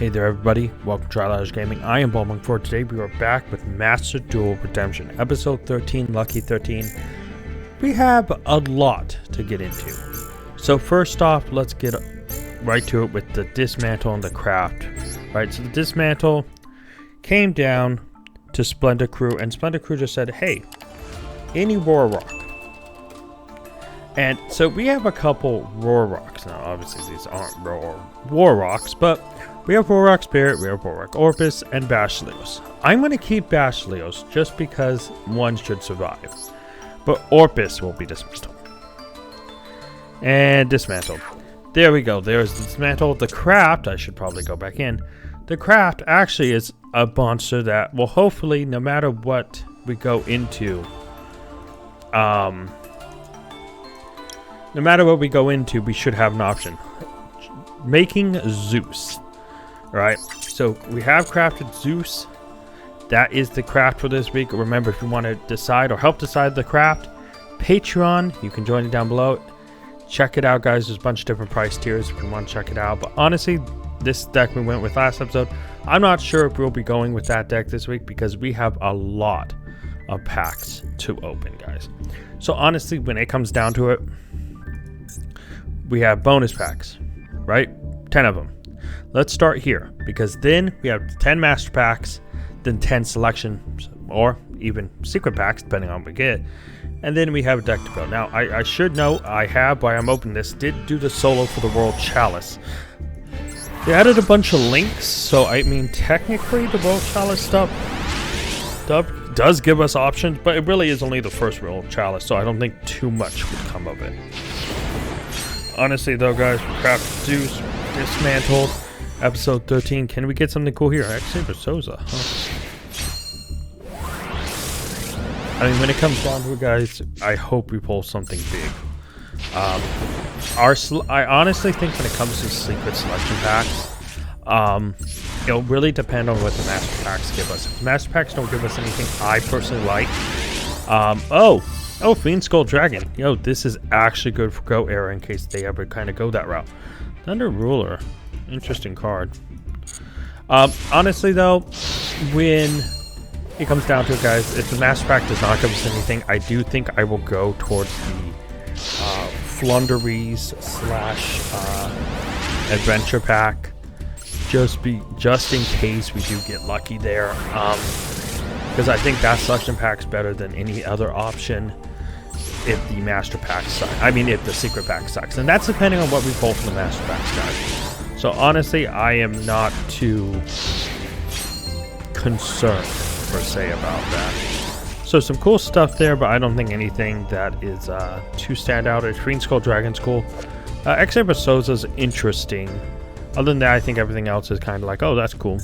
Hey there everybody, welcome to Trial Gaming. I am Ballmonk. For today we are back with Master Duel Redemption, episode 13, Lucky 13. We have a lot to get into. So first off, let's get right to it with the dismantle and the craft. Right, so the dismantle came down to Splendor Crew, and Splendor Crew just said, hey, any Roar Rock. And so we have a couple Roar Rocks. Now obviously these aren't Roar Rocks, but we have Roar Rock Spirit, we have Roar Rock Orpus, and Basileos. I'm going to keep Basileos just because one should survive. But Orpus will be dismantled. And dismantled. There we go, there's dismantled. The craft, I should probably go back in. The craft actually is a monster that will hopefully, no matter what we go into, no matter what we go into, we should have an option. Making Zeus. Right, so we have crafted Zeus. That is the craft for this week. Remember, if you want to decide or help decide the craft, Patreon, you can join it down below. Check it out, guys. There's a bunch of different price tiers if you want to check it out. But honestly, this deck we went with last episode, I'm not sure if we'll be going with that deck this week because we have a lot of packs to open, guys. So honestly, when it comes down to it, we have bonus packs, right? 10 of them. Let's start here, because then we have 10 master packs, then 10 selection, or even secret packs, depending on what we get. And then we have a deck to build. Now, I should note, I have, while I'm opening this, did do the solo for the World Chalice. They added a bunch of links, so I mean, technically the World Chalice stuff does give us options, but it really is only the first World Chalice, so I don't think too much would come of it. Honestly, though, guys, we crafted Zeus, dismantled. Episode 13. Can we get something cool here? Actually, Bersoza. Huh? I mean, when it comes down to it, guys, I hope we pull something big. I honestly think when it comes to secret selection packs, it'll really depend on what the master packs give us. If the master packs don't give us anything I personally like, oh, Fiend Skull Dragon. Yo, this is actually good for Go Era in case they ever kind of go that route. Thunder Ruler. Interesting card. Honestly, though, when it comes down to it, guys, if the master pack does not give us anything, I do think I will go towards the Flunderies / adventure pack, just in case we do get lucky there. Because I think that selection pack's better than any other option if the master pack sucks. I mean, if the secret pack sucks, and that's depending on what we pull from the master packs, guys. So honestly, I am not too concerned, per se, about that. So some cool stuff there, but I don't think anything that is too standout. Fiend Skull Dragon's cool. X-Ray Bersoza's interesting. Other than that, I think everything else is kind of like, oh, that's cool.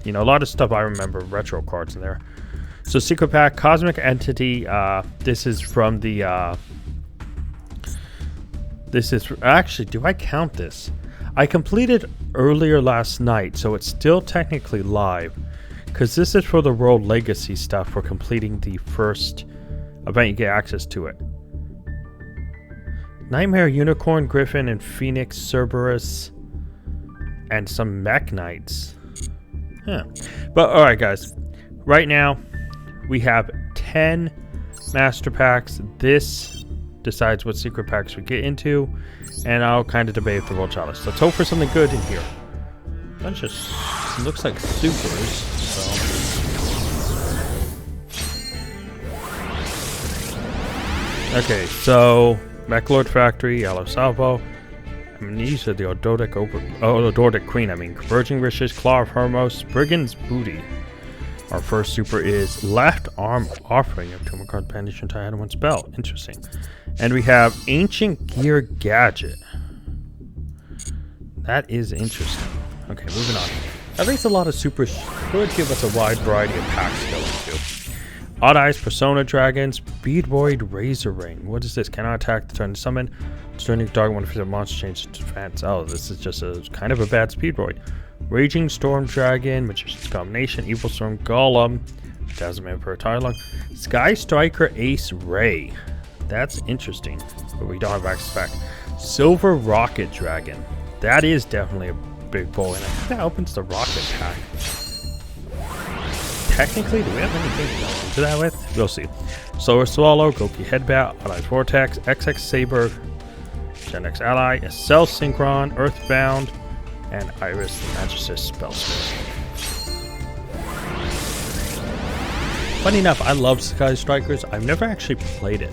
You know, a lot of stuff I remember, retro cards in there. So Secret Pack, Cosmic Entity, this is from the, actually, do I count this? I completed earlier last night, so it's still technically live, because this is for the World Legacy stuff for completing the first event. You get access to it. Nightmare Unicorn, Griffin, and Phoenix, Cerberus, and some Mech Knights. Yeah. But alright, guys. Right now, we have 10 master packs. This decides what secret packs we get into, and I'll kind of debate the World Chalice. Let's hope for something good in here. Bunch of looks like supers. So. Okay, so Mechlord Factory, Yellow Salvo, Amnesia, the Odordic Queen. I mean, Converging Riches, Claw of Hermos, Brigand's Booty. Our first super is Left Arm Offering of 2 card bandage and tie out one spell. Interesting. And we have Ancient Gear Gadget. That is interesting. Okay, moving on. At least a lot of supers could give us a wide variety of packs to go into. Odd Eyes Persona Dragon, Speedroid Razor Ring. What is this? Cannot attack the turn summon. Turning dark one for monster change to defense. Oh, this is just a kind of a bad Speedroid. Raging Storm Dragon, Magician's Combination, Evil Storm Golem, Dazzleman for a Tylung, Sky Striker Ace Ray. That's interesting, but we don't have access back. Silver Rocket Dragon. That is definitely big bowl, and I think that opens the rocket pack. Technically, do we have anything to go into that with? We'll see. Solar Swallow, Goki Headbat, Ice Vortex, XX Saber, Gen X Ally, Cell Synchron, Earthbound, and Iris the Magistress Spellsmith. Funny enough, I love Sky Strikers. I've never actually played it.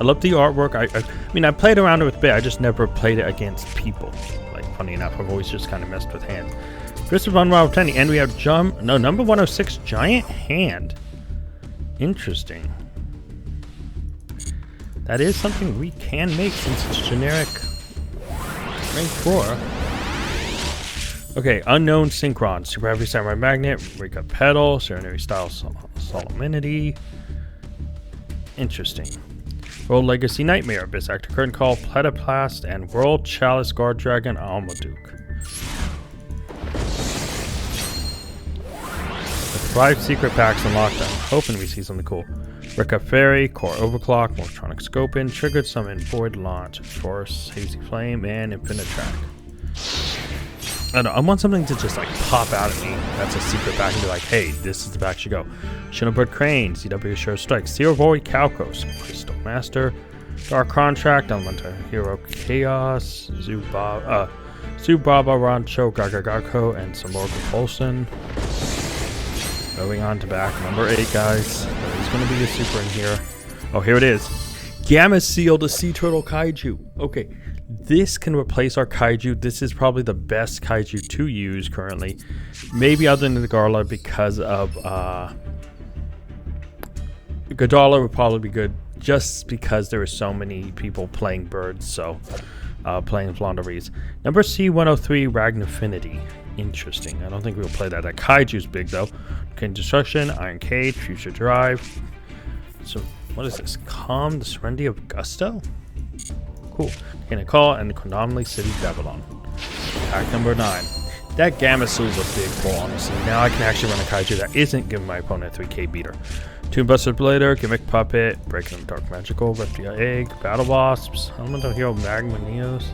I love the artwork. I mean, I played around it with Bit. I just never played it against people. Like, funny enough, I've always just kind of messed with hands. Christopher Unwild 10, and we have number 106, Giant Hand. Interesting. That is something we can make since it's generic rank 4. Okay, Unknown Synchron, Super Heavy Samurai Magnet, Wake Up Pedal, Serenity Style Solemnity. Interesting. World Legacy Nightmare, Abyss Actor Curtain Call, Platyplast, and World Chalice Guard Dragon Almaduke. With 5 secret packs unlocked, I'm hoping we see something cool. Wake Up Fairy, Core Overclock, Mortronic Scopin, Triggered Summon, Void Launch, Force, Hazy Flame, and Infinite Track. I don't know, I want something to just like pop out at me. That's a secret pack and be like, hey, this is the pack you go. Shinobird Crane, CW Sure Strike, Steel Void Calcos, Crystal Master, Dark Contract, Elemental Hero Chaos, Zubaba Rancho, Gagagako, and some more Propulsion. Moving on to back number 8, guys. There's going to be a super in here. Oh, here it is. Gamma Seal, the Sea Turtle Kaiju. Okay. This can replace our Kaiju. This is probably the best Kaiju to use currently. Maybe other than the Garla because of... Godala would probably be good just because there are so many people playing birds, so... playing Flondaries. Number C103, Ragnafinity. Interesting. I don't think we'll play that. That Kaiju's big, though. Okay, Destruction, Iron Cage, Future Drive. So, what is this? Calm the Serenity of Gusto? Cool. Can I call and the Anomaly City Babylon. Pack number 9. That Gamma Soul's a big pull, honestly. Now I can actually run a Kaiju that isn't giving my opponent a 3k beater. Toonbuster Blader, Gimmick Puppet, Breaking Dark Magical, Reptile Egg, Battle Wasps, Elemental Hero Magma Neos.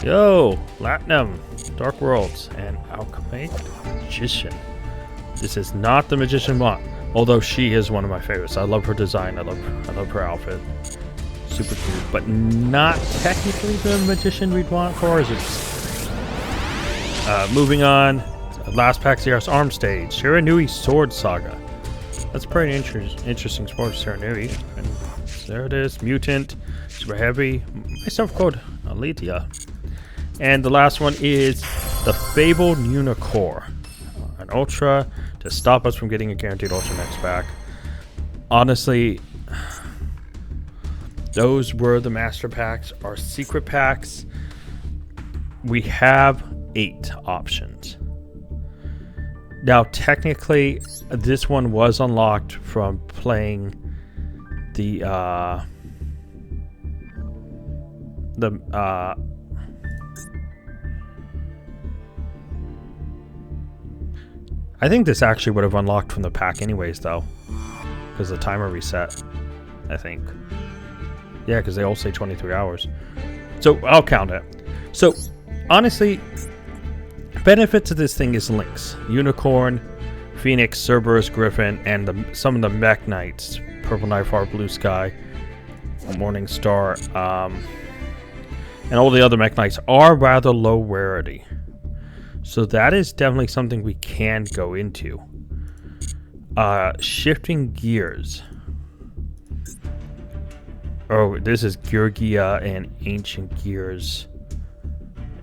Yo! Latinum, Dark Worlds, and Alchemy Magician. This is not the Magician one, although she is one of my favorites. I love her design. I love her outfit. Super cute, but not technically the Magician we'd want for Zeus. Moving on, last pack Zeros Arm Stage, Shiranui Sword Saga. That's pretty interesting sport, Shiranui. And there it is, Mutant, Super Heavy, myself called Aletia. And the last one is the Fabled Unicore, an Ultra to stop us from getting a guaranteed Ultra next pack. Honestly, those were the master packs. Our secret packs, we have 8 options. Now, technically, this one was unlocked from playing the I think this actually would have unlocked from the pack anyways, though, because the timer reset, I think. Yeah, because they all say 23 hours. So, I'll count it. So, honestly, benefit to this thing is links. Unicorn, Phoenix, Cerberus, Griffin, and some of the Mech Knights. Purple Nightfire, Blue Sky, Morning Star, and all the other Mech Knights are rather low rarity. So that is definitely something we can go into. Shifting gears. Oh, this is Georgia and Ancient Gears.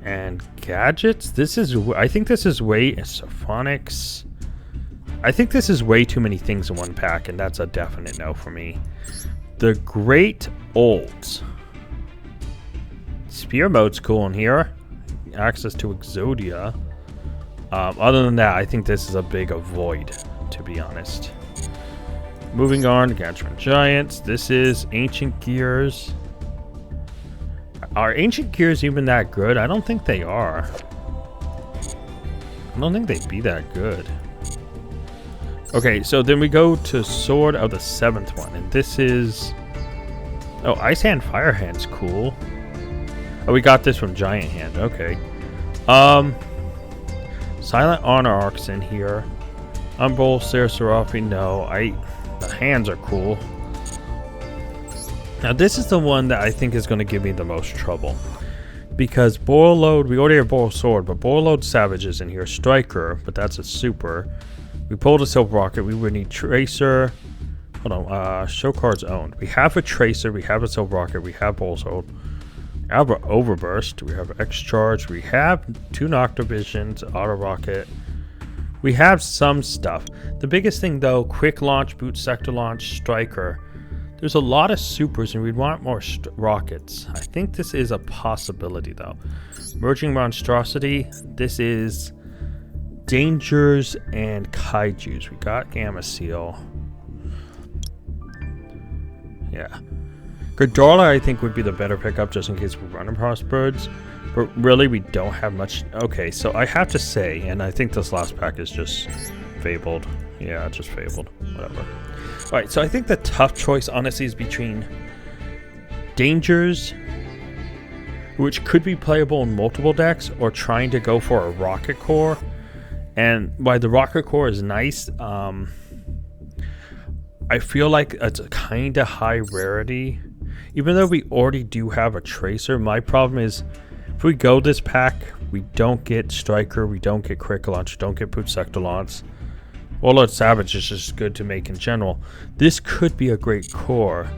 And gadgets? I think this is way... Sophonics. I think this is way too many things in one pack, and that's a definite no for me. The Great Olds. Spear mode's cool in here. Access to Exodia. Other than that, I think this is a big avoid, to be honest. Moving on to Gargantuan Giants. This is Ancient Gears. Are Ancient Gears even that good? I don't think they are. I don't think they'd be that good. Okay, so then we go to Sword of the 7th one. And this is... Oh, Ice Hand, Fire Hand's cool. Oh, we got this from Giant Hand. Okay. Silent Honor in here. Umbral, Seraphim, no. The hands are cool. Now this is the one that I think is going to give me the most trouble. Because Boil Load, we already have Boil Sword, but Boil Load Savage is in here. Striker, but that's a super. We pulled a Silver Rocket, we would need Tracer. Hold on, show cards owned. We have a Tracer, we have a Silver Rocket, we have Boil Sword. We have an Overburst, we have X Charge, we have 2 Noctovisions, Auto Rocket. We have some stuff. The biggest thing though, Quick Launch, Boot Sector Launch, Striker. There's a lot of supers and we'd want more rockets. I think this is a possibility though. Merging Monstrosity. This is Dangers and Kaijus. We got Gamma Seal. Yeah. Gridorla I think would be the better pickup just in case we run across birds. But really we don't have much. Okay, so I have to say, and I think this last pack is just Fabled. Yeah, just Fabled. Whatever. Alright, so I think the tough choice, honestly, is between Dangers, which could be playable in multiple decks, or trying to go for a Rocket Core. And while the Rocket Core is nice, I feel like it's a kind of high rarity. Even though we already do have a Tracer, my problem is, if we go this pack, we don't get Striker, we don't get Quick Launch, don't get Boot Sector Launch. Warlord Savage is just good to make in general. This could be a great core.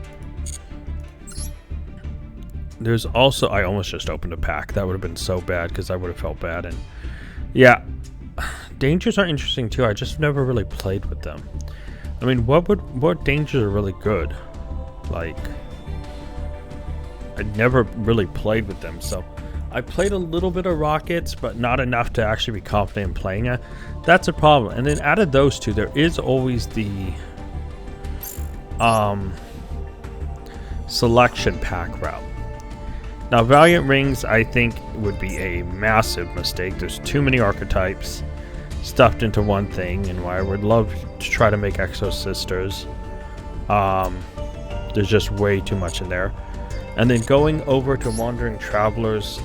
There's also... I almost just opened a pack. That would have been so bad because I would have felt bad. And yeah, Dangers are interesting too. I just never really played with them. I mean, what Dangers are really good? Like, I never really played with them, so... I played a little bit of Rockets, but not enough to actually be confident in playing it. That's a problem. And then out of those two, there is always the selection pack route. Now, Valiant Rings, I think, would be a massive mistake. There's too many archetypes stuffed into one thing, and I would love to try to make Exo Sisters. There's just way too much in there. And then going over to Wandering Travelers,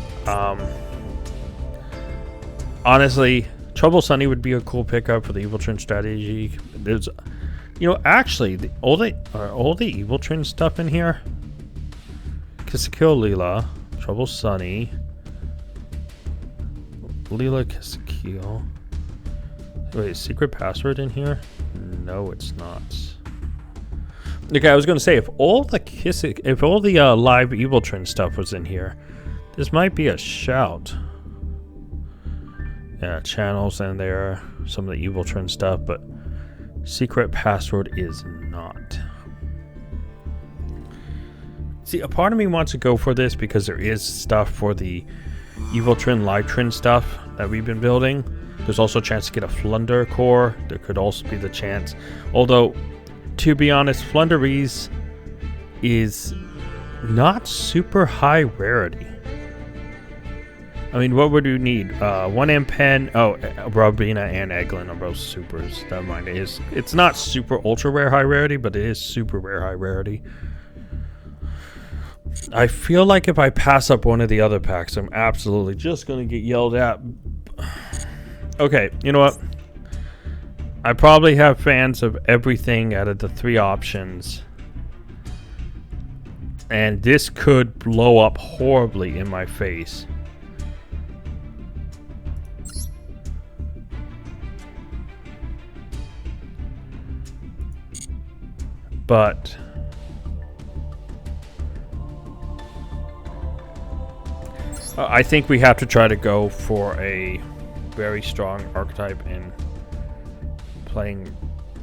honestly, Trouble Sunny would be a cool pickup for the Evil Twin strategy. There's, you know, actually, all the Evil Twin stuff in here. Kill Leela, Trouble Sunny, Leela Kill. Wait, secret password in here? No, it's not. Okay, I was gonna say if all the live Evil Twin stuff was in here, this might be a shout. Yeah, channels in there, some of the Evil Twin stuff, but secret password is not. See, a part of me wants to go for this because there is stuff for the Evil Twin, Live Twin stuff that we've been building. There's also a chance to get a Flunder core. There could also be the chance, although, to be honest, Flunderies is not super high rarity. I mean, what would you need? 1M Pen. Oh, Robina and Eglin are both supers. Never mind. It's not super ultra rare high rarity, but it is super rare high rarity. I feel like if I pass up one of the other packs, I'm absolutely just going to get yelled at. Okay, you know what? I probably have fans of everything out of the 3 options. And this could blow up horribly in my face. But I think we have to try to go for a very strong archetype in playing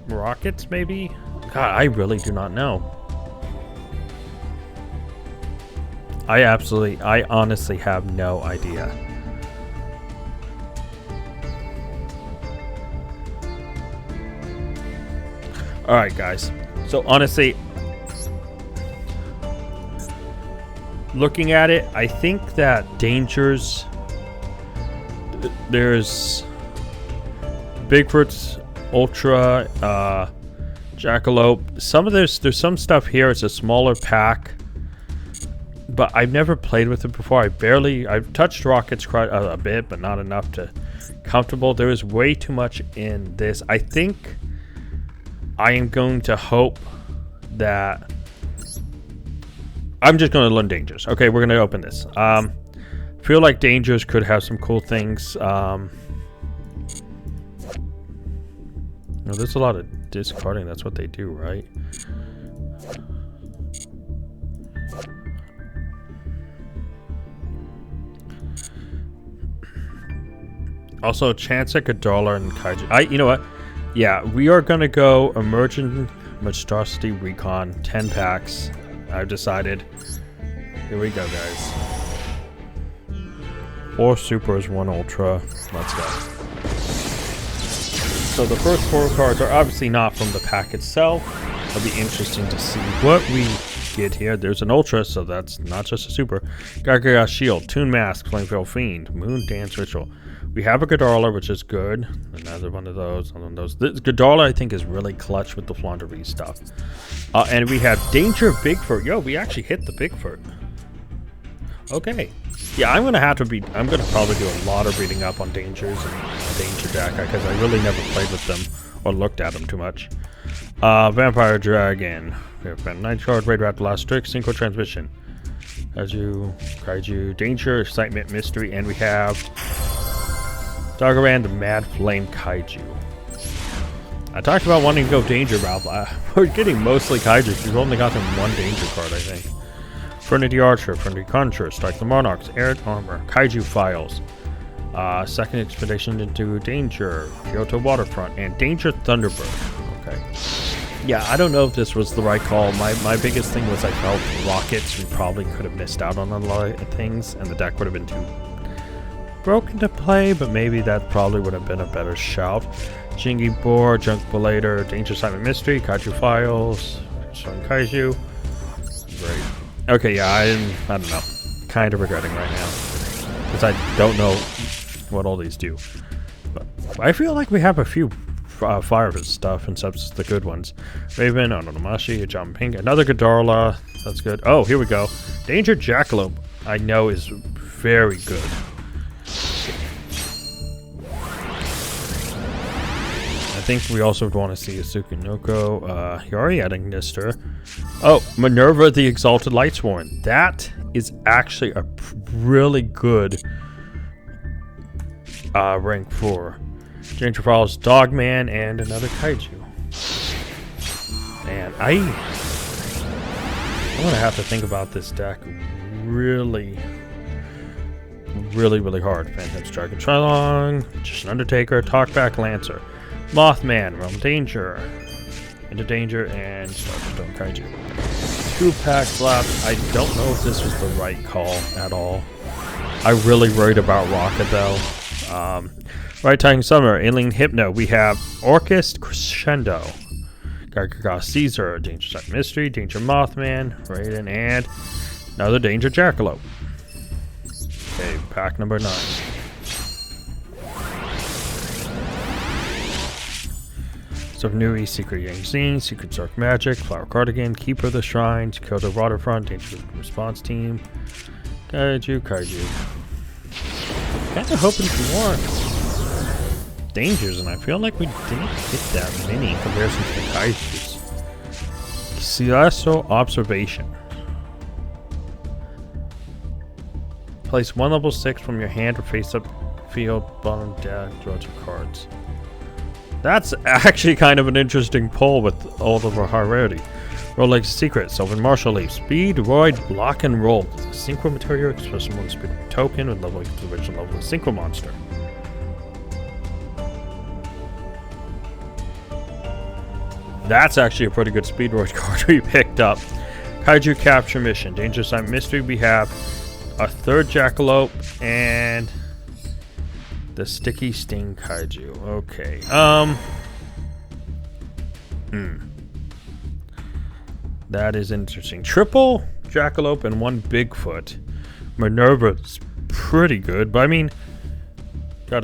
Rockets, maybe? God, I really do not know. I honestly have no idea. Alright, guys. So, honestly, looking at it, I think that Dangers, there's Bigfoot's Ultra, Jackalope. Some of there's some stuff here. It's a smaller pack, but I've never played with it before. I've touched Rockets quite a bit, but not enough to comfortable. There is way too much in this. I think I am going to hope that I'm just going to learn dangers. Okay, we're going to open this. Feel like dangers could have some cool things. There's a lot of discarding. That's what they do, right? Also, chance at $1 and Kaiju. You know what? Yeah, we are gonna go Emergent Monstrosity Recon 10 packs. I've decided. Here we go, guys. 4 supers, 1 ultra. Let's go. So the first 4 cards are obviously not from the pack itself. It'll be interesting to see what we get here. There's an ultra, so that's not just a super. Gargaga Shield, Toon Mask, Flamevale Fiend, Moon Dance Ritual. We have a Ghidorah, which is good. Another one of those. This Ghidorah, I think, is really clutch with the Flaundery stuff. And we have Danger Bigfoot. Yo, we actually hit the Bigfoot. Okay. Yeah, I'm gonna probably do a lot of reading up on Dangers and Danger deck because I really never played with them or looked at them too much. Vampire Dragon. We have Night Shard, Raid Rat, Blast Trick, Synchro Transmission. Kaiju, Danger, Excitement, Mystery, and we have Doggeran, the Mad Flame Kaiju. I talked about wanting to go Danger route, but we're getting mostly Kaiju. We've only got them 1 Danger card, I think. Fraternity Archer, Fraternity Conjurer, Strike the Monarchs, Air Armor, Kaiju Files, Second Expedition into Danger, Kyoto Waterfront, and Danger Thunderbird. Okay. Yeah, I don't know if this was the right call. My biggest thing was I felt Rockets, we probably could have missed out on a lot of things, and the deck would have been too broken to play, but maybe that probably would have been a better shout. Jingy Boar, Junk Belator, Danger Silent Mystery, Kaiju Files, Showing Kaiju. Great. Okay, yeah, I don't know. Kind of regretting right now. Because I don't know what all these do. But I feel like we have a few Fire stuff and subs the good ones. Raven, Ononomashi, John Pink, another Ghidorah. That's good. Oh, here we go. Danger Jackalope, I know, is very good. I think we also would want to see a Tsukunoko, Hiyori adding Nister. Oh, Minerva the Exalted Lightsworn. That is actually a really good rank 4. Danger Falls, Dogman, and another Kaiju. And I'm gonna have to think about this deck really hard. Phantom Striker Trilong, Magician Undertaker, Talkback Lancer, Mothman, Realm Danger, Into Danger, and Starstone Kaiju. 2 packs left. I don't know if this was the right call at all. I really worried about Rocket though. Right Time Summer, Alien Hypno. We have Orchest Crescendo, Gargaga Caesar, Danger Side Mystery, Danger Mothman, Raiden, and another Danger Jackalope. Okay, pack number 9. Subnui, Secret Yangzine, Secret Dark Magic, Flower Cardigan, Keeper of the Shrines, Kyoto Waterfront, Danger Response Team, Kaiju. Kinda hoping for more Dangers, and I feel like we didn't hit that many in comparison to the Kaijus. Siaso Observation. Place 1 level 6 from your hand or face up field, bottom deck, draw 2 cards. That's actually kind of an interesting pull with all of our high rarity. Rolex Secret, Sylvan Marshall Leaf, Speed, Roid, Block and Roll. Synchro Material, Expression 1 Speed Token with level equal to the original level of Synchro Monster. That's actually a pretty good Speed Roid card we picked up. Kaiju Capture Mission, Danger Sign Mystery. We have a 3rd Jackalope and the Sticky Sting Kaiju. Okay. That is interesting. Triple Jackalope and 1 Bigfoot. Minerva's pretty good, but I mean, got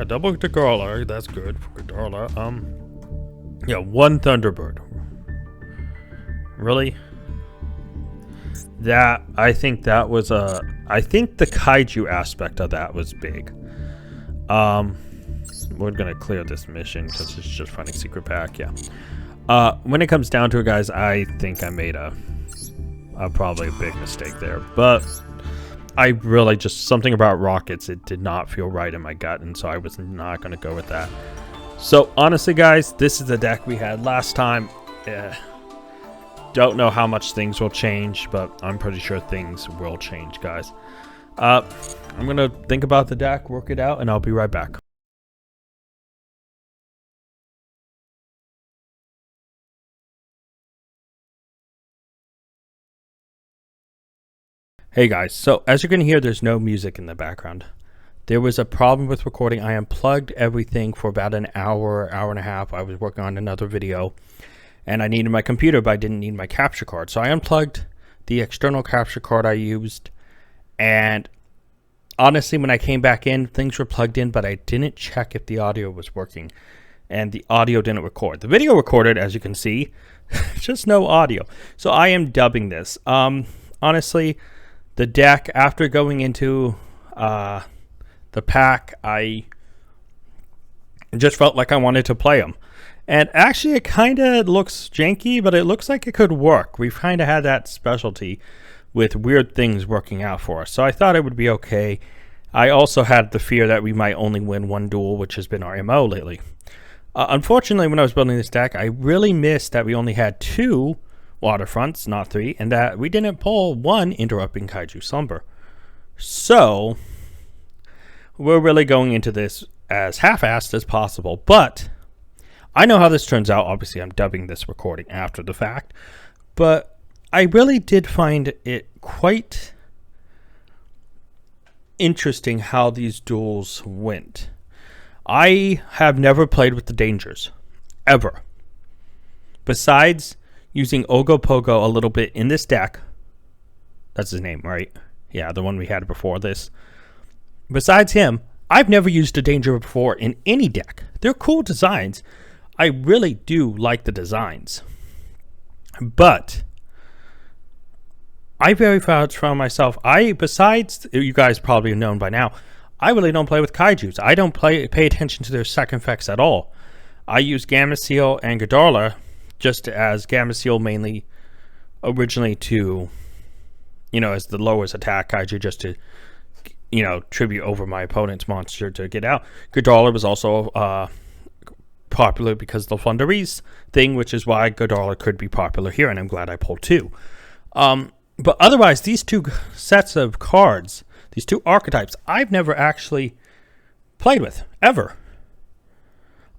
double Ghidorah. That's good for Ghidorah. Yeah, 1 Thunderbird. Really? I think that was I think the Kaiju aspect of that was big. We're gonna clear this mission because it's just finding secret pack. Yeah. When it comes down to it, guys, I think I made a probably a big mistake there, but I really just something about rockets. It did not feel right in my gut, and so I was not gonna go with that. So honestly, guys, this is the deck we had last time. Don't know how much things will change, but I'm pretty sure things will change, guys. I'm gonna think about the deck, work it out, and I'll be right back. Hey guys, so as you can hear, there's no music in the background. There was a problem with recording. I unplugged everything for about an hour, hour and a half. I was working on another video, and I needed my computer, but I didn't need my capture card. So I unplugged the external capture card I used, and honestly, when I came back in, things were plugged in, but I didn't check if the audio was working, and the audio didn't record. The video recorded, as you can see, just no audio. So I am dubbing this. Honestly, the deck, after going into the pack, I just felt like I wanted to play them. And actually, it kind of looks janky, but it looks like it could work. We've kind of had that specialty with weird things working out for us. So I thought it would be okay. I also had the fear that we might only win one duel, which has been our MO lately. Unfortunately, when I was building this deck, I really missed that we only had 2 waterfronts, not 3, and that we didn't pull 1 interrupting Kaiju Slumber. So we're really going into this as half-assed as possible, but I know how this turns out. Obviously, I'm dubbing this recording after the fact, but I really did find it quite interesting how these duels went. I have never played with the dangers, ever. Besides using Ogopogo a little bit in this deck. That's his name, right? Yeah, the one we had before this. Besides him, I've never used a danger before in any deck. They're cool designs. I really do like the designs. But I very much found myself, besides, you guys probably have known by now, I really don't play with Kaijus. I don't pay attention to their second effects at all. I use Gameciel and Ghidorah just as Gameciel mainly originally to, as the lowest attack Kaiju, just to, tribute over my opponent's monster to get out. Ghidorah was also popular because of the Flunderies thing, which is why Ghidorah could be popular here, and I'm glad I pulled 2. But otherwise, these 2 sets of cards, these 2 archetypes, I've never actually played with, ever.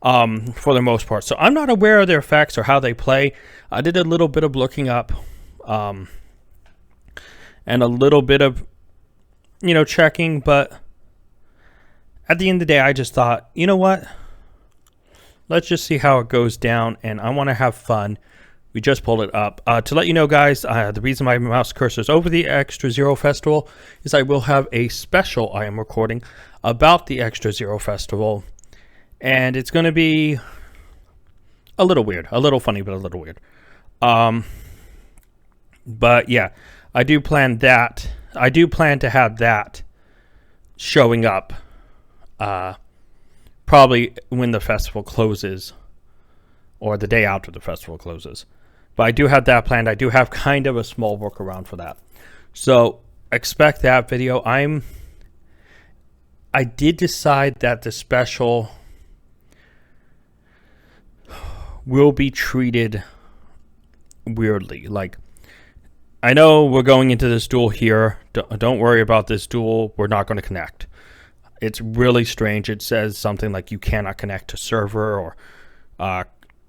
For the most part. So I'm not aware of their effects or how they play. I did a little bit of looking up and a little bit of, checking. But at the end of the day, I just thought, you know what? Let's just see how it goes down. And I want to have fun. We just pulled it up. To let you know, guys, the reason my mouse cursor is over the Extra Zero Festival is I will have a special I am recording about the Extra Zero Festival. And it's going to be a little weird, a little funny, but a little weird. But yeah, I do plan that. I do plan to have that showing up probably when the festival closes or the day after the festival closes. But I do have that planned. I do have kind of a small workaround for that. So expect that video. I did decide that the special will be treated weirdly. Like, I know we're going into this duel here. Don't worry about this duel. We're not going to connect. It's really strange. It says something like you cannot connect to server or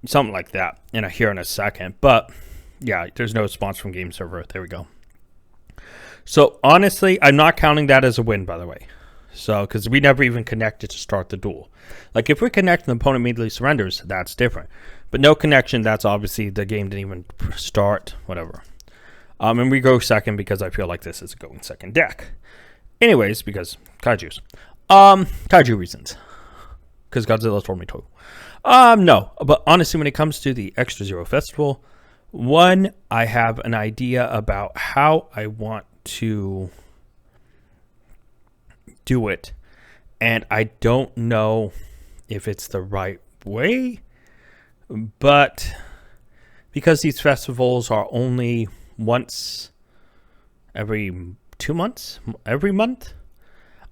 something like that here in a second. But yeah, there's no response from game server. There we go. So honestly, I'm not counting that as a win, by the way. So, because we never even connected to start the duel. Like, if we connect and the opponent immediately surrenders, that's different. But no connection, that's obviously the game didn't even start, whatever. And we go second because I feel like this is a going second deck. Anyways, because Kaijus. Kaiju reasons. Because Godzilla told me to. No, but honestly, when it comes to the Extra Zero Festival, one, I have an idea about how I want to do it. And I don't know if it's the right way, but because these festivals are only once every 2 months, every month,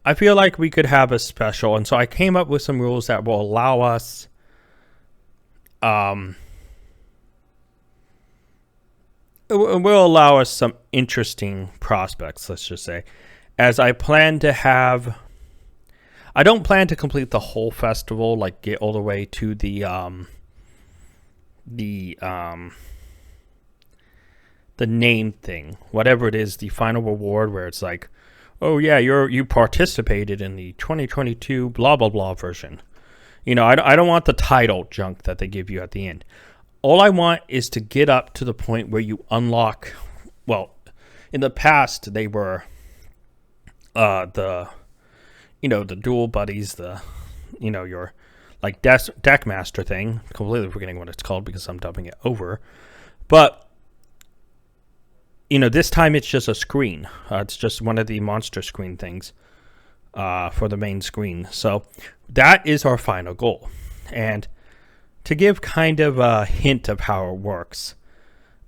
I feel like we could have a special. And so I came up with some rules that will allow us it will allow us some interesting prospects, let's just say, as I plan to have. I don't plan to complete the whole festival, like get all the way to the name thing, whatever it is, the final reward, where it's like, oh yeah, you participated in the 2022 blah blah blah version. I don't want the title junk that they give you at the end. All I want is to get up to the point where you unlock. Well, in the past they were the duel buddies, your like deck master thing. Completely forgetting what it's called because I'm dubbing it over. But this time it's just a screen. It's just one of the monster screen things for the main screen. So that is our final goal. And to give kind of a hint of how it works.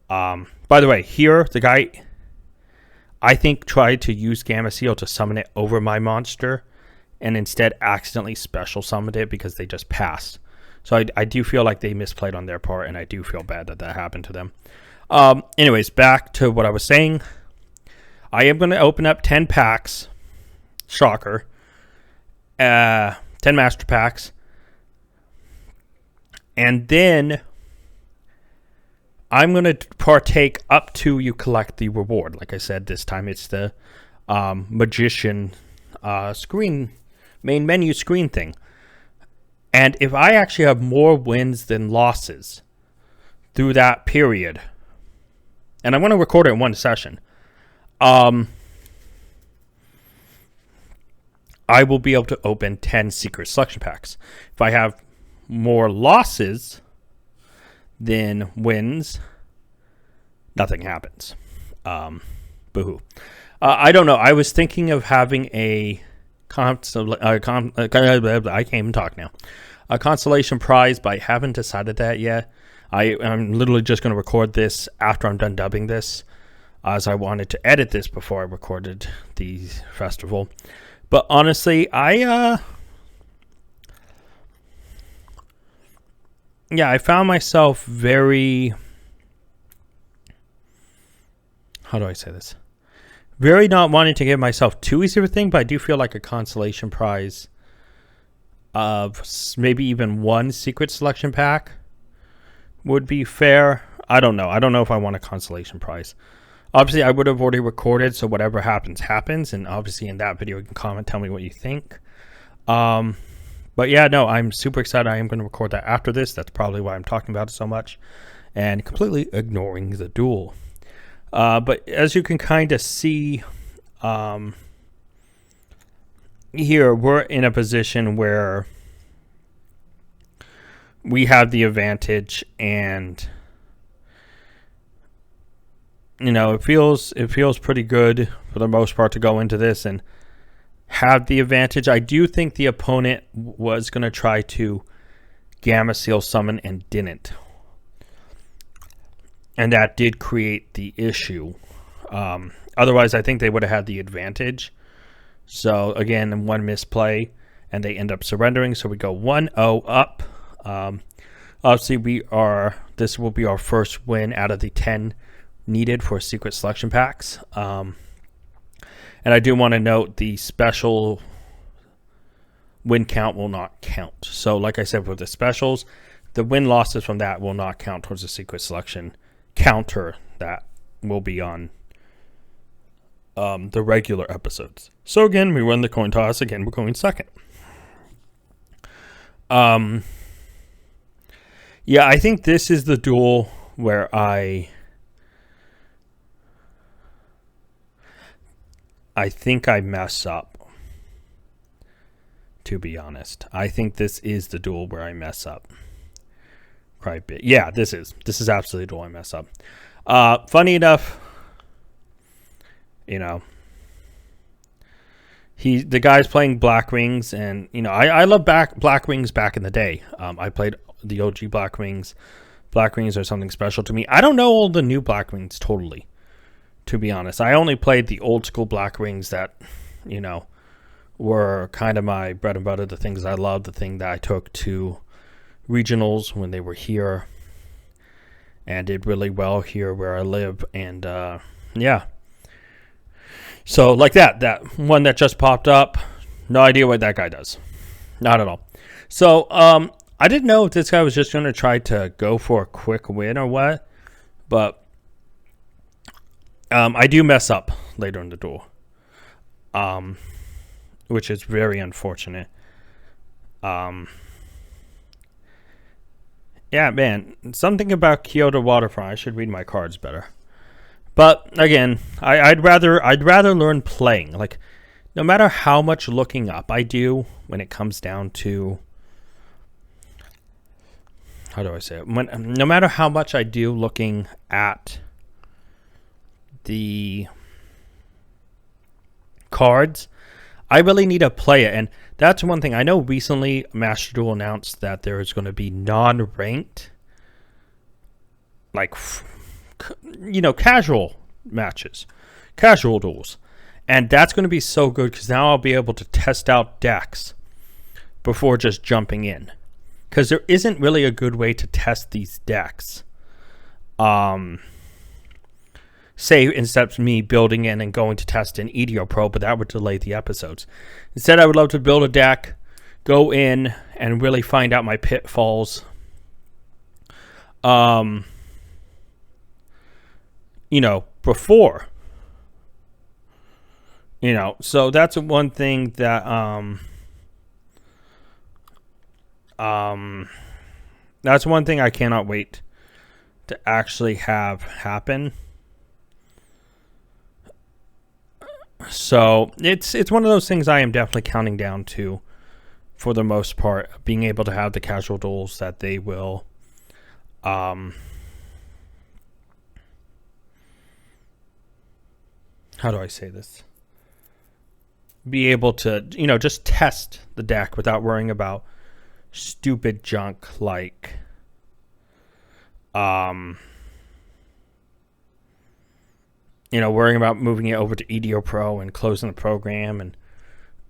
By the way, here, the guy, I think, tried to use Gamma Seal to summon it over my monster and instead accidentally special summoned it because they just passed. So I do feel like they misplayed on their part, and I do feel bad that happened to them. Anyways, back to what I was saying. I am going to open up 10 packs. Shocker. 10 master packs. And then I'm going to partake up to you collect the reward. Like I said, this time it's the magician screen, main menu screen thing. And if I actually have more wins than losses through that period, and I'm going to record it in one session, I will be able to open 10 secret selection packs. If I have more losses than wins, nothing happens. Boo-hoo. I don't know. I was thinking of having I can't even talk now. A consolation prize, but I haven't decided that yet. I'm literally just going to record this after I'm done dubbing this, as I wanted to edit this before I recorded the festival. But honestly, I found myself very, how do I say this? Very not wanting to give myself too easy of a thing, but I do feel like a consolation prize of maybe even one secret selection pack would be fair. I don't know. I don't know if I want a consolation prize. Obviously, I would have already recorded, so whatever happens, happens. And obviously, in that video, you can comment, tell me what you think. But yeah, no, I'm super excited. I am going to record that after this. That's probably why I'm talking about it so much and completely ignoring the duel. But as you can kind of see here, we're in a position where we have the advantage, and it feels pretty good for the most part to go into this and have the advantage. I do think the opponent was going to try to Gamma Seal summon and didn't. And that did create the issue. Otherwise, I think they would have had the advantage. So, again, one misplay, and they end up surrendering. So we go 1-0 up. Obviously, this will be our first win out of the 10 needed for secret selection packs. And I do want to note the special win count will not count. So, like I said, with the specials, the win losses from that will not count towards the secret selection counter that will be on the regular episodes. So again, we run the coin toss. Again, we're going second. Yeah, I think this is the duel where I think I mess up. To be honest, I think this is the duel where I mess up. Quite a bit. Yeah, this is absolutely the duel I mess up. Funny enough, the guy's playing Black Wings, and I love Black Wings back in the day. I played the OG Black Wings. Black Wings are something special to me. I don't know all the new Black Wings totally, to be honest. I only played the old school Black Wings that, were kind of my bread and butter, the things I loved, the thing that I took to regionals when they were here and did really well here where I live. And yeah. So like that one that just popped up, no idea what that guy does. Not at all. So I didn't know if this guy was just going to try to go for a quick win or what, but I do mess up later in the duel, which is very unfortunate. Yeah, man, something about Kyoto Waterfront. I should read my cards better. But again, I'd rather learn playing. Like, no matter how much looking up I do when it comes down to, how do I say it? No matter how much I do looking at the cards, I really need to play it. And that's one thing. I know recently Master Duel announced that there is going to be non-ranked, like, casual matches, casual duels. And that's going to be so good because now I'll be able to test out decks before just jumping in. Because there isn't really a good way to test these decks. Say, instead of me building in and going to test in Yugioh Pro, but that would delay the episodes. Instead, I would love to build a deck, go in, and really find out my pitfalls. Before. So that's one thing that, that's one thing I cannot wait to actually have happen. So it's one of those things I am definitely counting down to, for the most part, being able to have the casual duels that they will, how do I say this? Be able to, just test the deck without worrying about stupid junk like, worrying about moving it over to Yugioh Pro and closing the program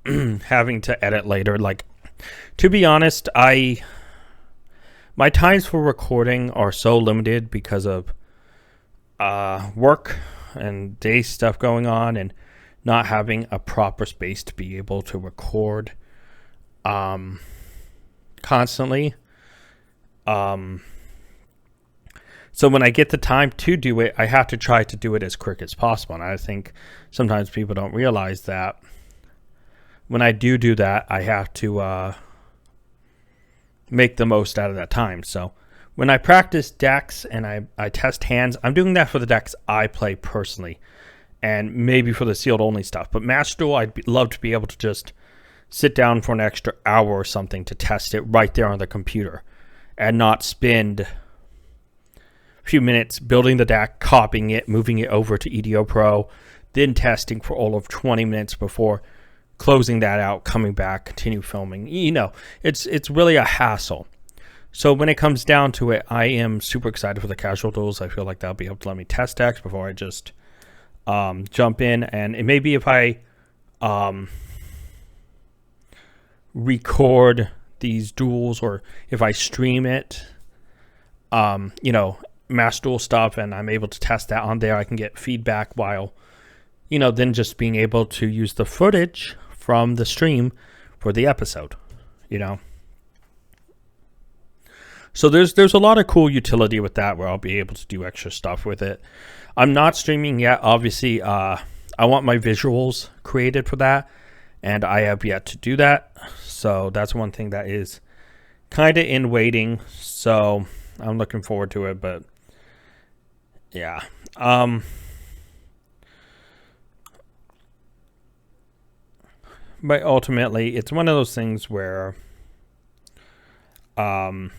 and having to edit later. Like, to be honest, my times for recording are so limited because of work and day stuff going on and not having a proper space to be able to record constantly. So when I get the time to do it, I have to try to do it as quick as possible. And I think sometimes people don't realize that when I do that, I have to make the most out of that time. So when I practice decks and I test hands, I'm doing that for the decks I play personally and maybe for the sealed only stuff. But Master Duel, I'd love to be able to just sit down for an extra hour or something to test it right there on the computer and not spend few minutes building the deck, copying it, moving it over to Yugioh Pro, then testing for all of 20 minutes before closing that out, coming back, continue filming. It's really a hassle. So when it comes down to it, I am super excited for the casual duels. I feel like they'll be able to let me test decks before I just jump in. And it may be if I record these duels or if I stream it, Master Duel stuff, and I'm able to test that on there. I can get feedback while, then just being able to use the footage from the stream for the episode, So there's a lot of cool utility with that where I'll be able to do extra stuff with it. I'm not streaming yet. Obviously, I want my visuals created for that, and I have yet to do that. So that's one thing that is kind of in waiting. So I'm looking forward to it, but yeah. But ultimately, it's one of those things where yeah,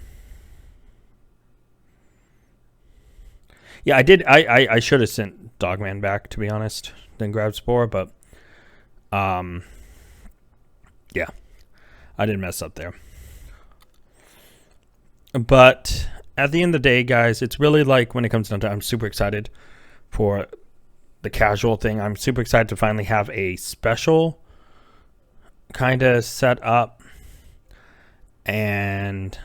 I should have sent Dogman back, to be honest, then grabbed Spore, but Yeah, I didn't mess up there. But at the end of the day, guys, it's really like when it comes down to, I'm super excited for the casual thing. I'm super excited to finally have a special kind of set up and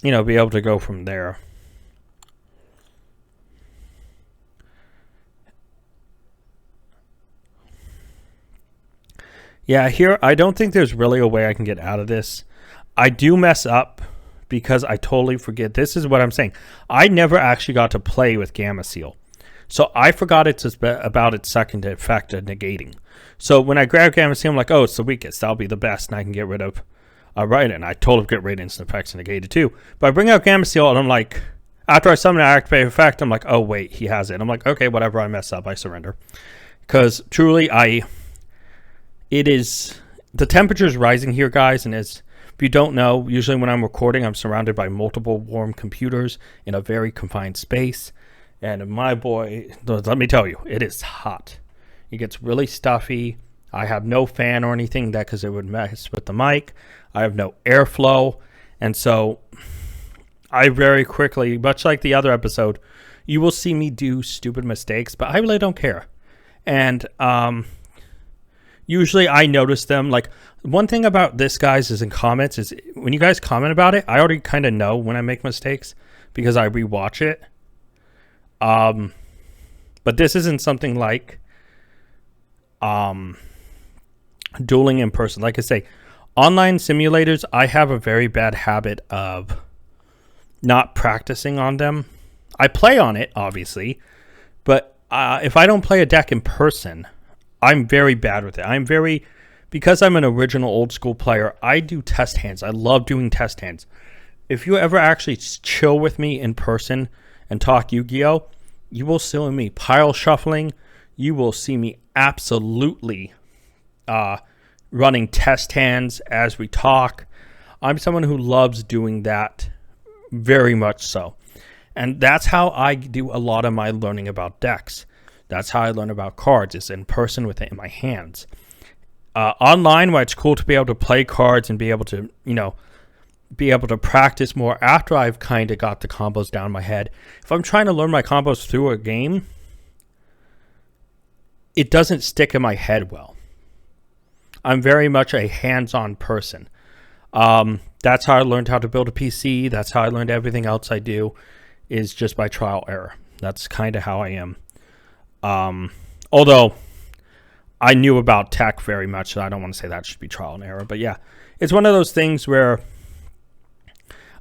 you know, be able to go from there. Yeah, here, I don't think there's really a way I can get out of this. I do mess up because I totally forget. This is what I'm saying. I never actually got to play with Gamma Seal. So I forgot it's about its second effect of negating. So when I grab Gamma Seal, I'm like, oh, it's the weakest. That'll be the best, and I can get rid of Raiden. I totally get rid of instant effects and negated too. But I bring out Gamma Seal, and I'm like, after I summon an activate effect, I'm like, oh, wait, he has it. I'm like, okay, whatever, I mess up, I surrender. Because truly, it is, the temperature is rising here, guys, and if you don't know, usually when I'm recording, I'm surrounded by multiple warm computers in a very confined space, and my boy, let me tell you, it is hot. It gets really stuffy. I have no fan or anything because it would mess with the mic. I have no airflow, and so I very quickly, much like the other episode, you will see me do stupid mistakes, but I really don't care. And usually I notice them. Like, one thing about this, guys, is in comments, is when you guys comment about it, I already kind of know when I make mistakes because I rewatch it. But this isn't something like dueling in person. Like I say, online simulators, I have a very bad habit of not practicing on them. I play on it, obviously, but if I don't play a deck in person, I'm very bad with it. Because I'm an original old school player, I do test hands. I love doing test hands. If you ever actually chill with me in person and talk Yu-Gi-Oh, you will see me pile shuffling. You will see me absolutely running test hands as we talk. I'm someone who loves doing that, very much so. And that's how I do a lot of my learning about decks. That's how I learn about cards, is in person with it in my hands. Online, where it's cool to be able to play cards and be able to, you know, be able to practice more after I've kind of got the combos down my head. If I'm trying to learn my combos through a game, it doesn't stick in my head well. I'm very much a hands-on person. That's how I learned how to build a PC. That's how I learned everything else I do, is just by trial error. That's kind of how I am. Although I knew about tech very much, so I don't want to say that should be trial and error. But yeah, it's one of those things where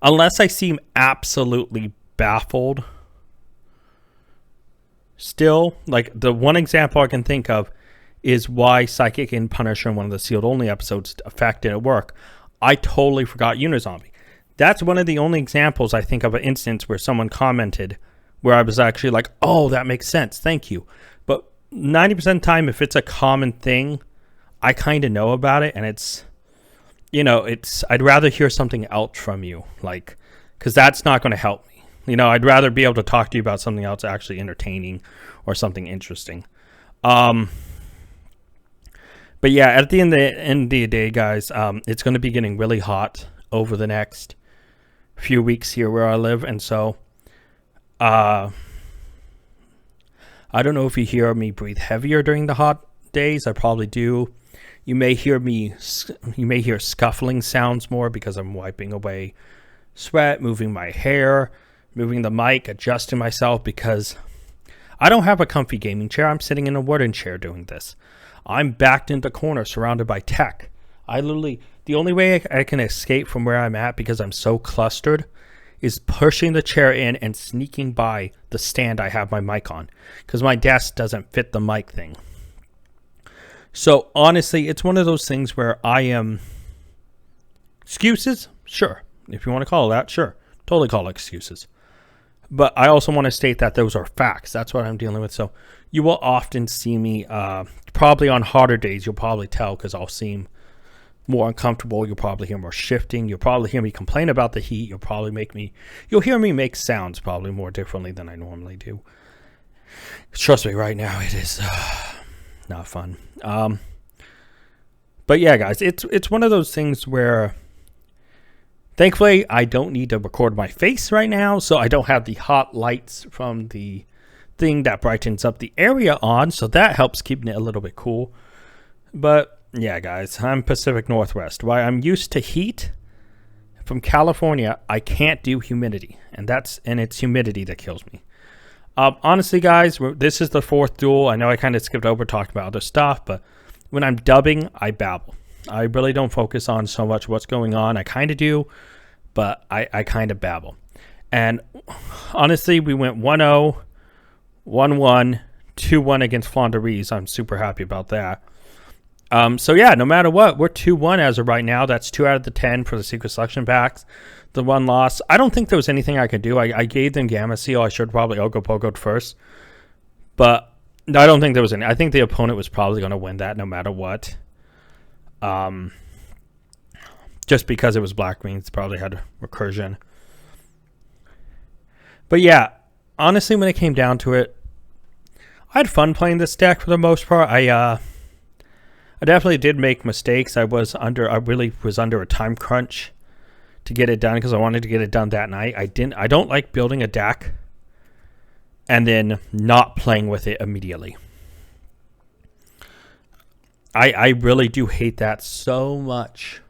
unless I seem absolutely baffled, still, like the one example I can think of is why Psychic and Punisher in one of the sealed only episodes effect didn't work. I totally forgot Unizombie. That's one of the only examples I think of an instance where someone commented where I was actually like, oh, that makes sense, thank you. But 90% of the time, if it's a common thing, I kind of know about it, and it's, you know, I'd rather hear something else from you, like, because that's not going to help me. You know, I'd rather be able to talk to you about something else actually entertaining or something interesting. But yeah, at the end of the day, guys, it's going to be getting really hot over the next few weeks here where I live, and so I don't know if you hear me breathe heavier during the hot days. I probably do. You may hear scuffling sounds more because I'm wiping away sweat, moving my hair, moving the mic, adjusting myself because I don't have a comfy gaming chair. I'm sitting in a wooden chair doing this. I'm backed into corner surrounded by tech. The only way I can escape from where I'm at because I'm so clustered is pushing the chair in and sneaking by the stand I have my mic on because my desk doesn't fit the mic thing. So honestly, it's one of those things where I am excuses, sure. If you want to call it that, sure. Totally call it excuses. But I also want to state that those are facts. That's what I'm dealing with. So you will often see me, probably on harder days, you'll probably tell because I'll seem more uncomfortable. You'll probably hear more shifting. You'll probably hear me complain about the heat. You'll hear me make sounds probably more differently than I normally do. Trust me, right now it is not fun. But yeah, guys, it's one of those things where, thankfully, I don't need to record my face right now, so I don't have the hot lights from the thing that brightens up the area on, so that helps keeping it a little bit cool. But yeah, guys, I'm Pacific Northwest. While I'm used to heat from California, I can't do humidity, and it's humidity that kills me. Honestly, guys, this is the 4th duel. I know I kind of skipped over talking about other stuff, but when I'm dubbing, I babble. I really don't focus on so much what's going on. I kind of do, but I kind of babble. And honestly, we went 1-0, 1-1, 2-1 against Flandreese. I'm super happy about that. So yeah, no matter what, we're 2-1 as of right now. That's 2 out of the 10 for the secret selection packs. The 1 loss, I don't think there was anything I could do. I gave them Gamma Seal. I should probably Ogopogoed first. But I don't think there was any. I think the opponent was probably going to win that no matter what. Just because it was black means probably had recursion. But yeah, honestly, when it came down to it, I had fun playing this deck for the most part. I definitely did make mistakes. I really was under a time crunch to get it done because I wanted to get it done that night. I don't like building a deck and then not playing with it immediately. I really do hate that so much.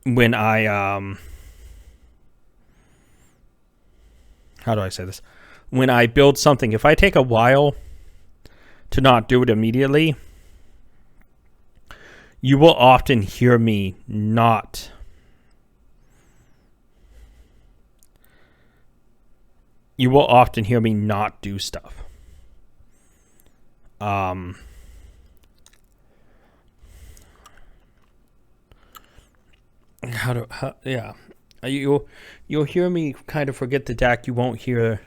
When I how do I say this? When I build something, if I take a while to not do it immediately, you will often hear me not do stuff. You'll hear me kind of forget the deck. You won't hear,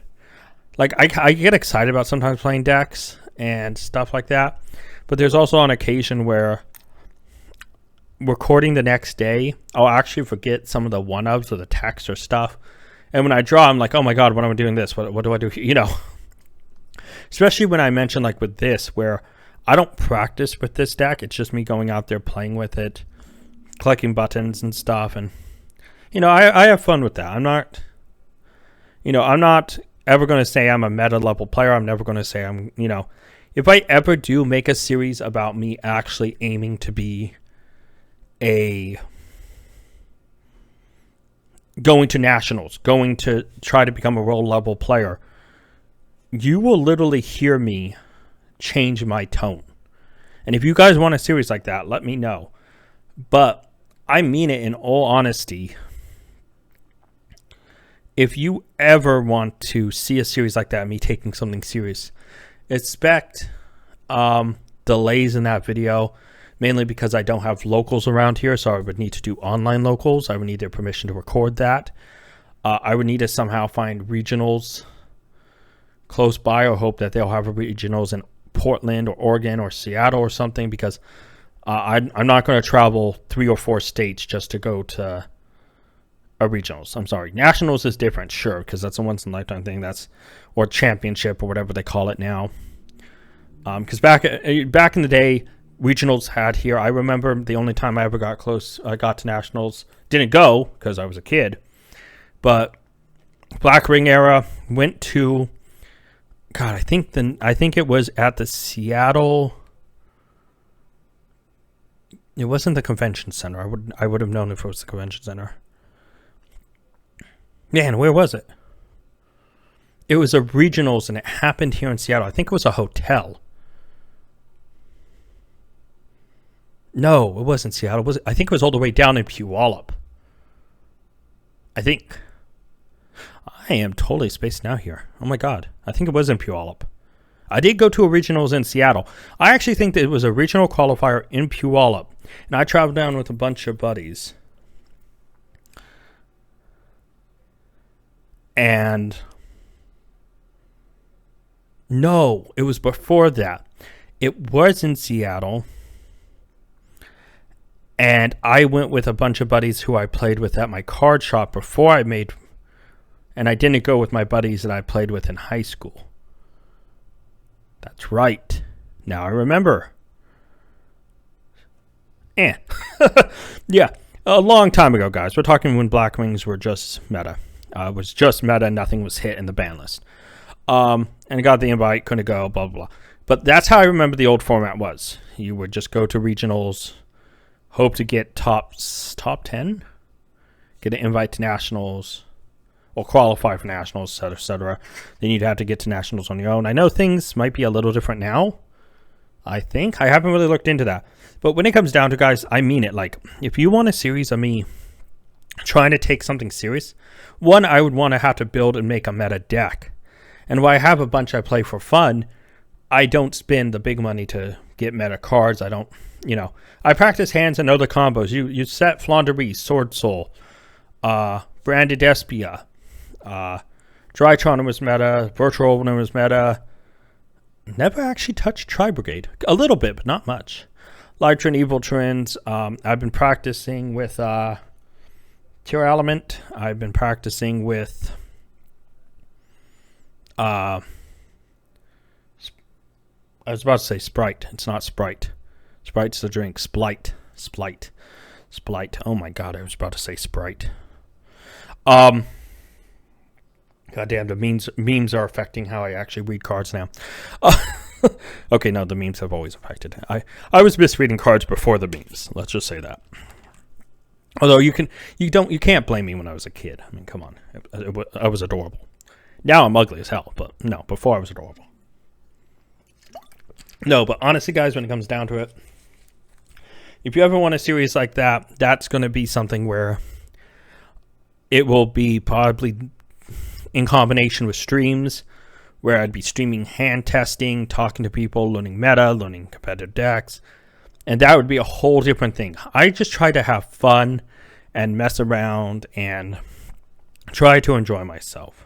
like, I get excited about sometimes playing decks and stuff like that, but there's also on occasion where recording the next day, I'll actually forget some of the one-ups or the text or stuff, and when I draw, I'm like, oh my god, what am I doing this? What do I do here? You know, especially when I mention, like, with this, where I don't practice with this deck. It's just me going out there playing with it, clicking buttons and stuff, and you know, I have fun with that. I'm not ever going to say I'm a meta level player. I'm never going to say I'm, if I ever do make a series about me actually aiming to be going to nationals, going to try to become a world level player, you will literally hear me change my tone. And if you guys want a series like that, let me know. But I mean it in all honesty. If you ever want to see a series like that, me taking something serious, expect delays in that video, mainly because I don't have locals around here, so I would need to do online locals. I would need their permission to record that. I would need to somehow find regionals close by, or hope that they'll have regionals in Portland or Oregon or Seattle or something, because I'm not going to travel 3 or 4 states just to go to a regionals. I'm sorry. Nationals is different, sure, because that's a once-in-a-lifetime thing. Or championship or whatever they call it now. Because back in the day, regionals had here. I remember the only time I ever got to nationals, didn't go because I was a kid, but Black Ring era went to. God, I think it was at the Seattle. It wasn't the convention center. I would have known if it was the convention center. Man, where was it? It was a regionals, and it happened here in Seattle. I think it was a hotel. No, it wasn't Seattle. I think it was all the way down in Puyallup. I think. I am totally spaced out here. Oh my god. I think it was in Puyallup. I did go to a regionals in Seattle. I actually think that it was a regional qualifier in Puyallup. And I traveled down with a bunch of buddies. And no, it was before that. It was in Seattle. And I went with a bunch of buddies who I played with at my card shop before I made And I didn't go with my buddies that I played with in high school. That's right. Now I remember. Yeah, a long time ago, guys. We're talking when Black Wings were just meta. It was just meta. Nothing was hit in the ban list. And I got the invite, couldn't go, blah, blah, blah. But that's how I remember the old format was. You would just go to regionals, hope to get top 10, get an invite to nationals, or qualify for nationals, etc., etc. Then you'd have to get to nationals on your own. I know things might be a little different now. I think. I haven't really looked into that. But when it comes down to, guys, I mean it. Like, if you want a series of me trying to take something serious, one, I would want to have to build and make a meta deck. And while I have a bunch I play for fun, I don't spend the big money to get meta cards. I don't, I practice hands and know the combos. You set Flaunderie, Sword Soul, Branded Espia, Drytron was meta, Virtual Opener was meta. Never actually touched Tri-Brigade. A little bit, but not much. Lytron, Evil Trends. I've been practicing with Tier Element. I've been practicing with I was about to say Sprite. It's not Sprite. Sprite's the drink. Splite. Oh my god, I was about to say Sprite. Goddamn, the memes are affecting how I actually read cards now. Okay, no, the memes have always affected. I was misreading cards before the memes. Let's just say that. Although you can't blame me when I was a kid. I mean, come on, I was adorable. Now I'm ugly as hell, but no, before I was adorable. No, but honestly, guys, when it comes down to it, if you ever want a series like that, that's going to be something where it will be probably in combination with streams, where I'd be streaming hand testing, talking to people, learning meta, learning competitive decks, and that would be a whole different thing. I just try to have fun and mess around and try to enjoy myself.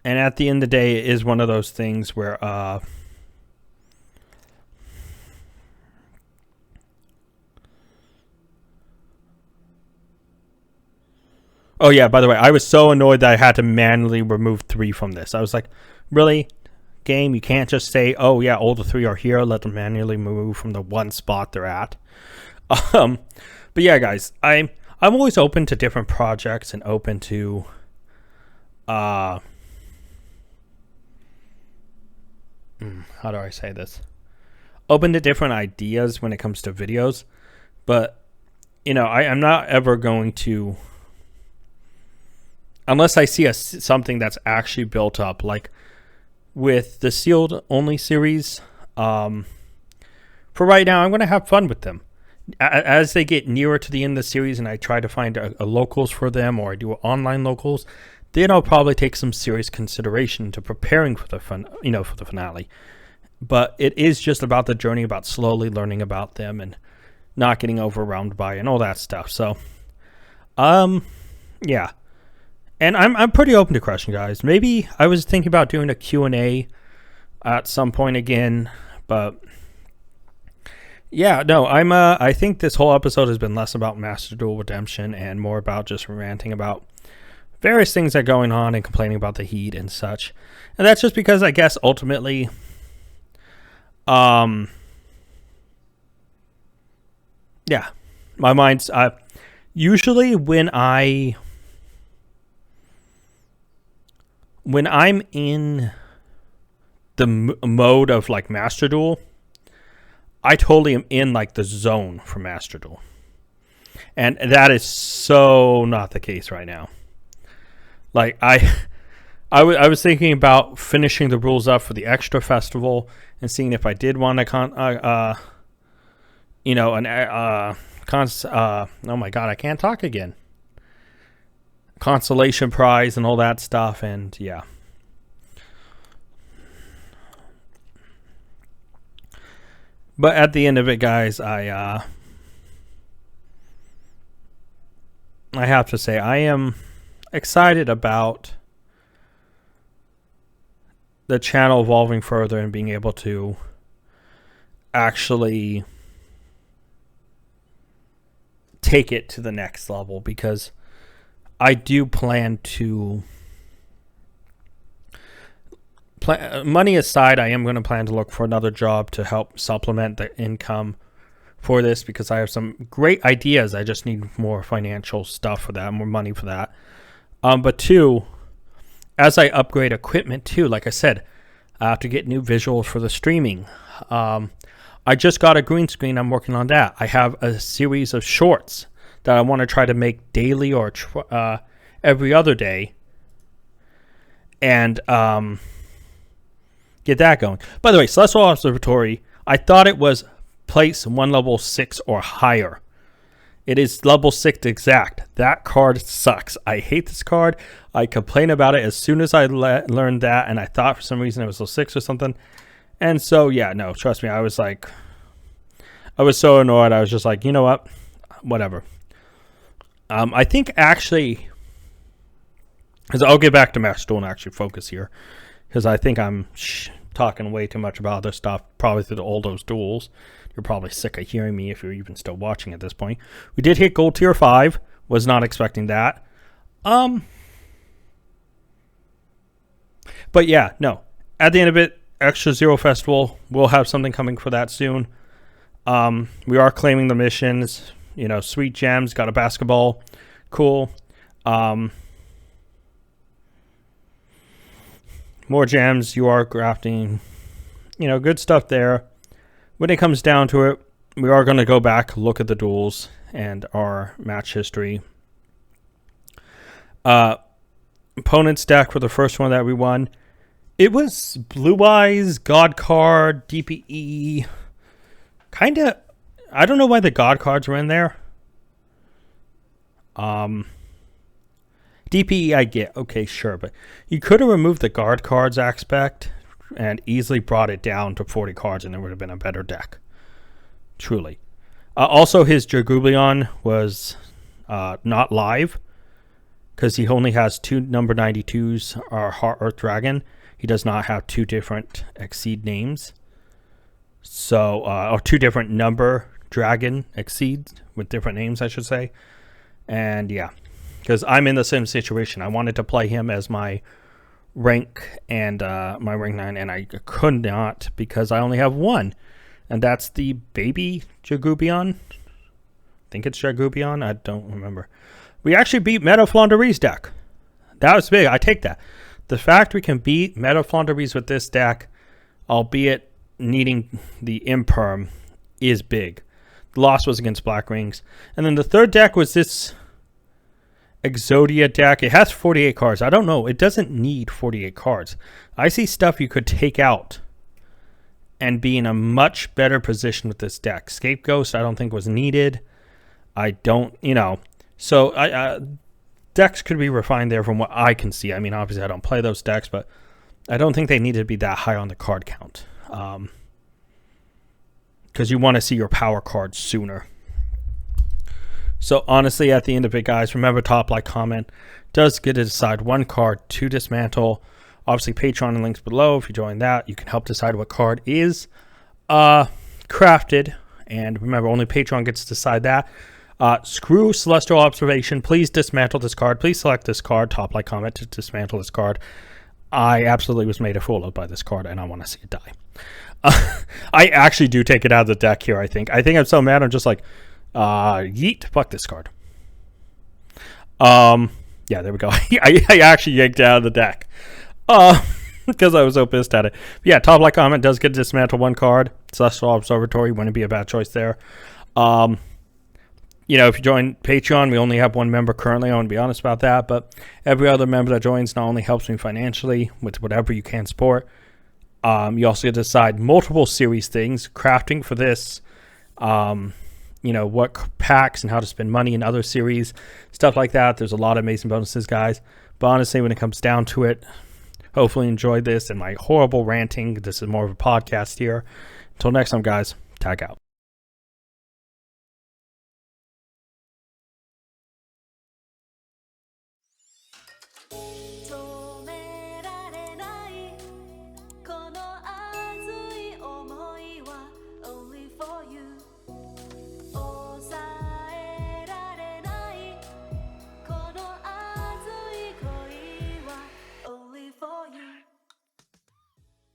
And at the end of the day, it is one of those things where oh yeah, by the way, I was so annoyed that I had to manually remove 3 from this. I was like, really? Game, you can't just say, oh yeah, all the 3 are here, let them manually move from the one spot they're at. But yeah, guys, I'm always open to different projects and open to how do I say this? Open to different ideas when it comes to videos. But, I'm not ever going to, unless I see something that's actually built up, like with the sealed only series. For right now, I'm going to have fun with them. As they get nearer to the end of the series and I try to find a locals for them, or I do online locals, then I'll probably take some serious consideration to preparing for the for the finale. But it is just about the journey, about slowly learning about them and not getting overwhelmed by it and all that stuff. So, yeah. And I'm pretty open to question, guys. Maybe I was thinking about doing a Q&A at some point again, but yeah, no, I think this whole episode has been less about Master Duel Redemption and more about just ranting about various things that are going on and complaining about the heat and such. And that's just because I guess ultimately, yeah, my mind's, usually when I'm in the mode of like Master Duel, I totally am in like the zone for Master Duel. And that is so not the case right now. Like I was thinking about finishing the rules up for the extra festival and seeing if I did want to oh my god, I can't talk again. Consolation prize and all that stuff, and yeah. But at the end of it, guys, I have to say I am excited about the channel evolving further and being able to actually take it to the next level, because I do plan to, money aside, I am going to plan to look for another job to help supplement the income for this, because I have some great ideas. I just need more financial stuff for that, more money for that. But two, as I upgrade equipment too, like I said, I have to get new visuals for the streaming. I just got a green screen. I'm working on that. I have a series of shorts that I want to try to make daily or every other day, and get that going. By the way, Celestial Observatory, I thought it was place 1 level 6 or higher. It is level 6 exact. That card sucks. I hate this card. I complain about it as soon as I learned that, and I thought for some reason it was level 6 or something. And so, yeah, no, trust me, I was so annoyed. I was just like, you know what? Whatever. I think actually, because I'll get back to Master Duel and actually focus here, because I think I'm talking way too much about other stuff, probably through all those duels. You're probably sick of hearing me if you're even still watching at this point. We did hit Gold Tier 5. Was not expecting that. But yeah, no. At the end of it, Extra Zero Festival, we'll have something coming for that soon. We are claiming the missions. You know, Sweet Gems, got a basketball. Cool. More gems, you are grafting. You know, good stuff there. When it comes down to it, we are going to go back, look at the duels and our match history. Opponent's deck for the first one that we won, it was Blue Eyes, God Card, DPE. Kind of, I don't know why the God cards were in there. DPE I get, okay, sure, but you could have removed the guard cards aspect and easily brought it down to 40 cards, and it would have been a better deck. Truly. Also, his Jagubion was not live, because he only has 2 number 92s, Heart Earth Dragon. He does not have 2 different Exceed names. So, or 2 different number Dragon Exceeds with different names, I should say. And yeah, because I'm in the same situation. I wanted to play him as my rank and my rank 9, and I could not because I only have 1, and that's the baby Jagubion. I think it's Jagubion. I don't remember. We actually beat Meta Flaunderies deck. That was big. I take that. The fact we can beat Meta Flaunderies with this deck, albeit needing the Imperm, is big. The loss was against Black Rings. And then the third deck was this Exodia deck. It has 48 cards. I don't know. It doesn't need 48 cards. I see stuff you could take out and be in a much better position with this deck. Scapegoat, I don't think was needed. I don't, you know. So decks could be refined there from what I can see. I mean, obviously I don't play those decks, but I don't think they need to be that high on the card count. Because you want to see your power cards sooner. So honestly, at the end of it, guys, remember top, like, comment. Does get to decide 1 card to dismantle. Obviously, Patreon and links below. If you join that, you can help decide what card is crafted. And remember, only Patreon gets to decide that. Screw Celestial Observation. Please dismantle this card. Please select this card. Top, like, comment to dismantle this card. I absolutely was made a fool of by this card, and I want to see it die. I actually do take it out of the deck here, I think. I'm so mad, I'm just like, yeet, fuck this card. Yeah, there we go. I actually yanked it out of the deck. Because I was so pissed at it. But yeah, top, like, comment does get to dismantle 1 card. Celestial Observatory wouldn't be a bad choice there. You know, if you join Patreon, we only have 1 member currently. I want to be honest about that. But every other member that joins not only helps me financially with whatever you can support, you also get to decide multiple series things, crafting for this, you know, what packs and how to spend money in other series, stuff like that. There's a lot of amazing bonuses, guys. But honestly, when it comes down to it, hopefully you enjoyed this and my horrible ranting. This is more of a podcast here. Until next time, guys, tag out.